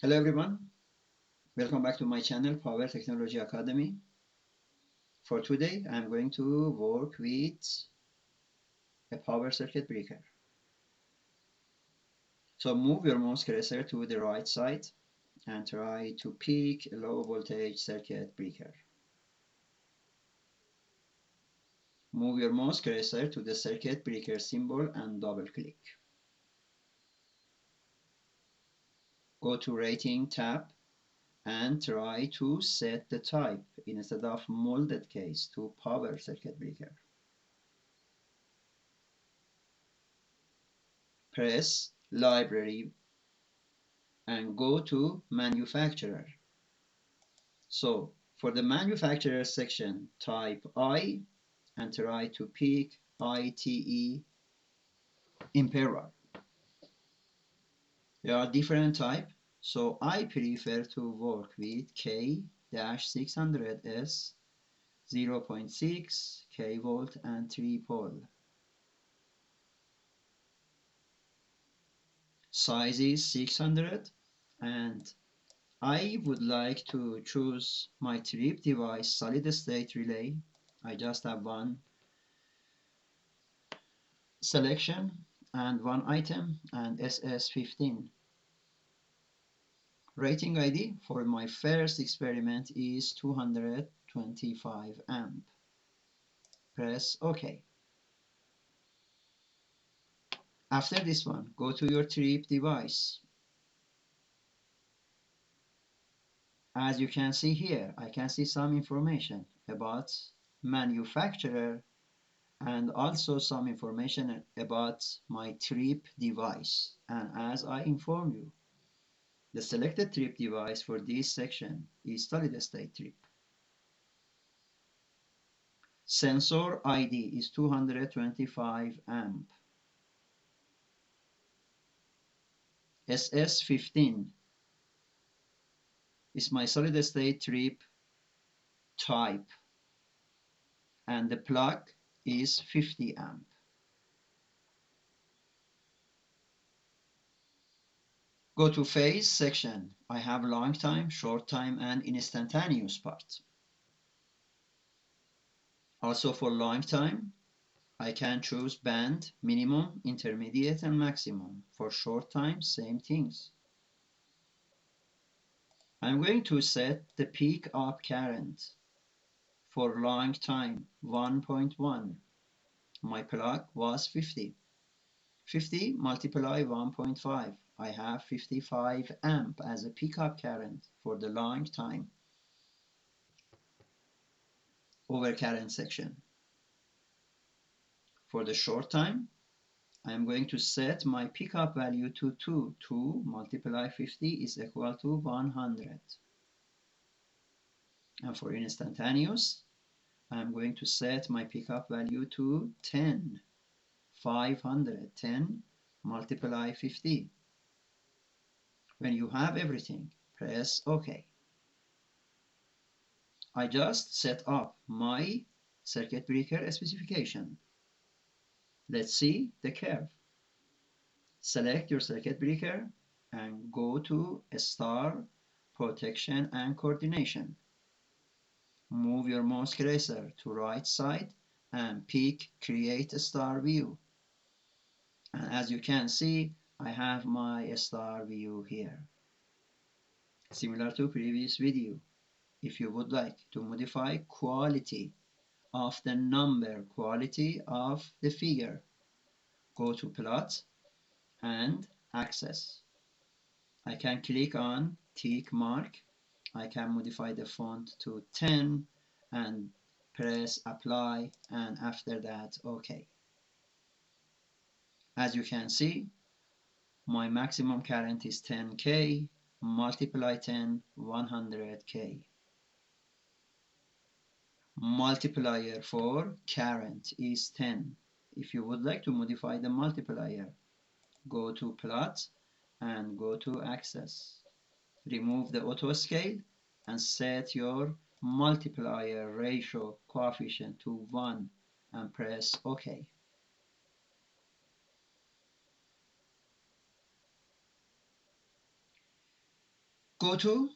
Hello everyone, welcome back to my channel Power Technology Academy. For today I'm going to work with a power circuit breaker. So move your mouse cursor to the right side and try to pick a low voltage circuit breaker. Move your mouse cursor to the circuit breaker symbol and double click. Go to rating tab and try to set the type instead of molded case to power circuit breaker. Press library and go to manufacturer. So for the manufacturer section, type I and try to pick ITE Imperial. There are different types, so I prefer to work with K-600S 0.6 K volt and 3 pole. Size is 600 and I would like to choose my trip device solid state relay. I just have one selection and one item and SS15. Rating ID for my first experiment is 225 amp. Press OK. After this one, go to your trip device. As you can see here, I can see some information about manufacturer and also some information about my trip device. And as I inform you, the selected trip device for this section is solid state trip. Sensor ID is 225 amp. SS15 is my solid state trip type and the plug is 50 amp. Go to phase section. I have long time, short time and instantaneous part. Also for long time, I can choose band, minimum, intermediate and maximum. For short time, same things. I'm going to set the peak up current for long time 1.1. My plug was 50. 50 multiply 1.5. I have 55 amp as a pickup current for the long time over current section. For the short time, I am going to set my pickup value to 2. 2 multiply 50 is equal to 100. And for instantaneous, I am going to set my pickup value to 10. 500. 10 multiply 50. When you have everything, press OK. I just set up my circuit breaker specification. Let's see the curve. Select your circuit breaker and go to Star, Protection and Coordination. Move your mouse cursor to right side and pick Create a Star View. And as you can see, I have my star view here. Similar to previous video, if you would like to modify quality of the number, quality of the figure, go to Plot and Access. I can click on tick mark. I can modify the font to 10 and press Apply, and after that OK. As you can see, my maximum current is 10K, multiply 10, 100K. Multiplier for current is 10. If you would like to modify the multiplier, go to Plot and go to Access. Remove the auto scale and set your multiplier ratio coefficient to 1 and press OK. Go to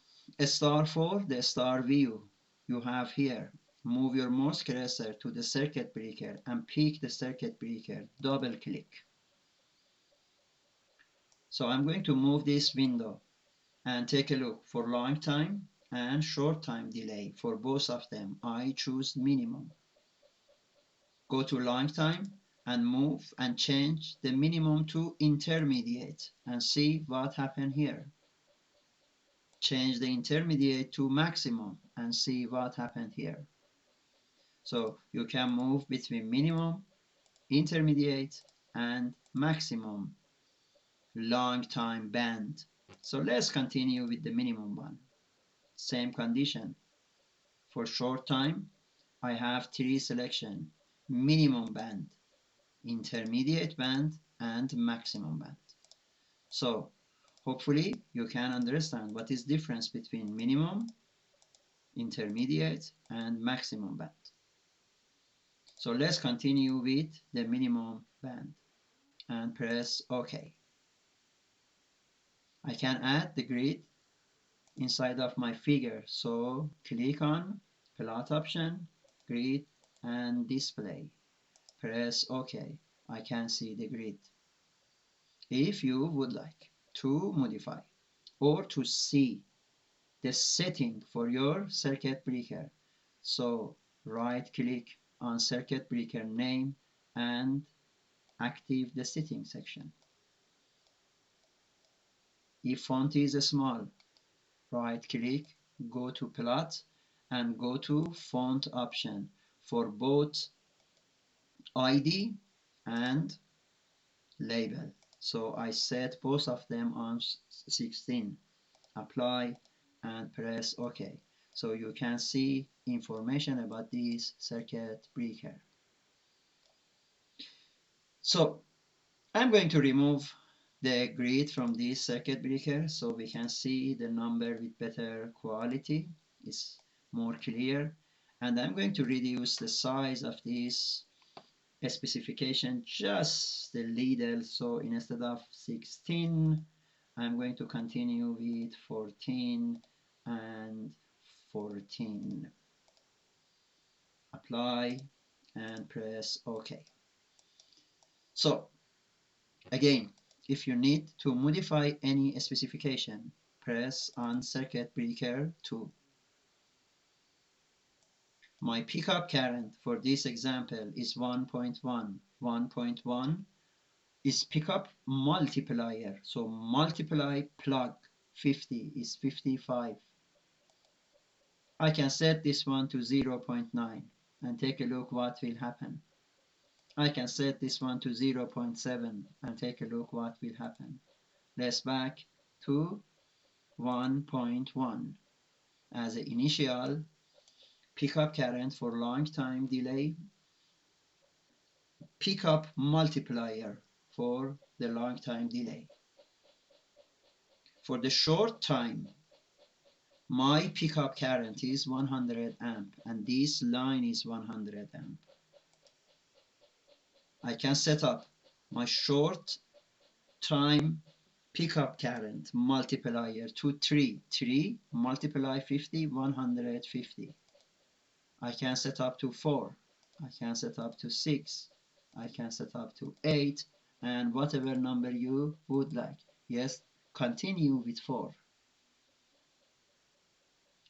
star for the star view you have here. Move your mouse cursor to the circuit breaker and pick the circuit breaker. Double click. So I'm going to move this window and take a look for long time and short time delay. For both of them, I choose minimum. Go to long time and move and change the minimum to intermediate and see what happened here. Change the intermediate to maximum and see what happened here. So you can move between minimum, intermediate, and maximum long time band. So let's continue with the minimum one. Same condition. For short time, I have three selection: minimum band, intermediate band, and maximum band. So hopefully you can understand what is difference between minimum, intermediate, and maximum band. So let's continue with the minimum band and press OK. I can add the grid inside of my figure. So click on plot option, grid, and display. Press OK. I can see the grid. If you would like to modify or to see the setting for your circuit breaker, so right click on circuit breaker name and active the setting section. If font is small, right click, go to plot and go to font option for both ID and label. So I set both of them on 16. Apply and press OK. So you can see information about this circuit breaker. So I'm going to remove the grid from this circuit breaker so we can see the number with better quality. It's more clear. And I'm going to reduce the size of this specification just a little. So instead of 16, I'm going to continue with 14 and 14. Apply and press OK. So again, if you need to modify any specification, press on circuit breaker 2. My pickup current for this example is 1.1. 1.1 is pickup multiplier. So multiply plug 50 is 55. I can set this one to 0.9 and take a look what will happen. I can set this one to 0.7 and take a look what will happen. Let's back to 1.1 as the initial pickup current for long time delay, pickup multiplier for the long time delay. For the short time, my pickup current is 100 amp and this line is 100 amp. I can set up my short time pickup current multiplier to 3. 3 multiply 50, 150. I can set up to 4. I can set up to 6. I can set up to 8 and whatever number you would like. Yes, continue with 4.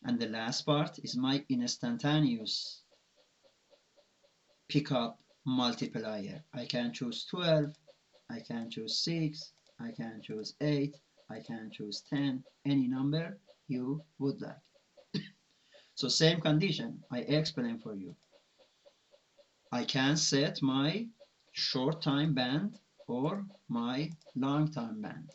And the last part is my instantaneous pickup multiplier. I can choose 12, I can choose 6, I can choose 8, I can choose 10, any number you would like. So same condition, I explain for you. I can set my short time band or my long time band.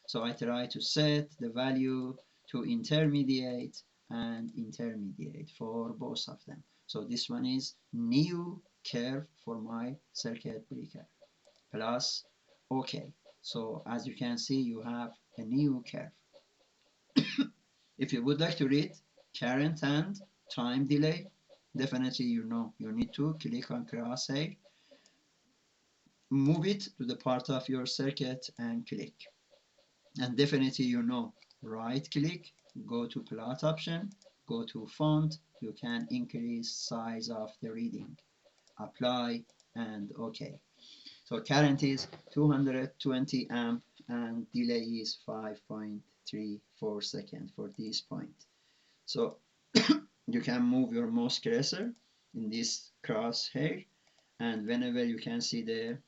So I try to set the value to intermediate and intermediate for both of them. So this one is new curve for my circuit breaker. Plus OK. So as you can see, you have a new curve. If you would like to read current and time delay, definitely you need to click on crosshair, move it to the part of your circuit and click. And definitely right click, go to plot option, go to font, you can increase size of the reading, apply, and OK. So current is 220 amp and delay is 5.34 seconds for this point. So you can move your mouse cursor in this crosshair, and whenever you can see the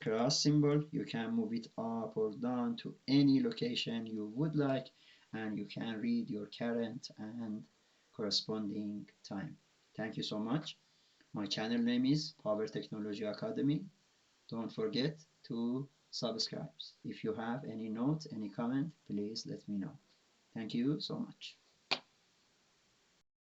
cross symbol, you can move it up or down to any location you would like, and you can read your current and corresponding time. Thank you so much. My channel name is Power Technology Academy. Don't forget to subscribe. If you have any note, any comment, please let me know. Thank you so much.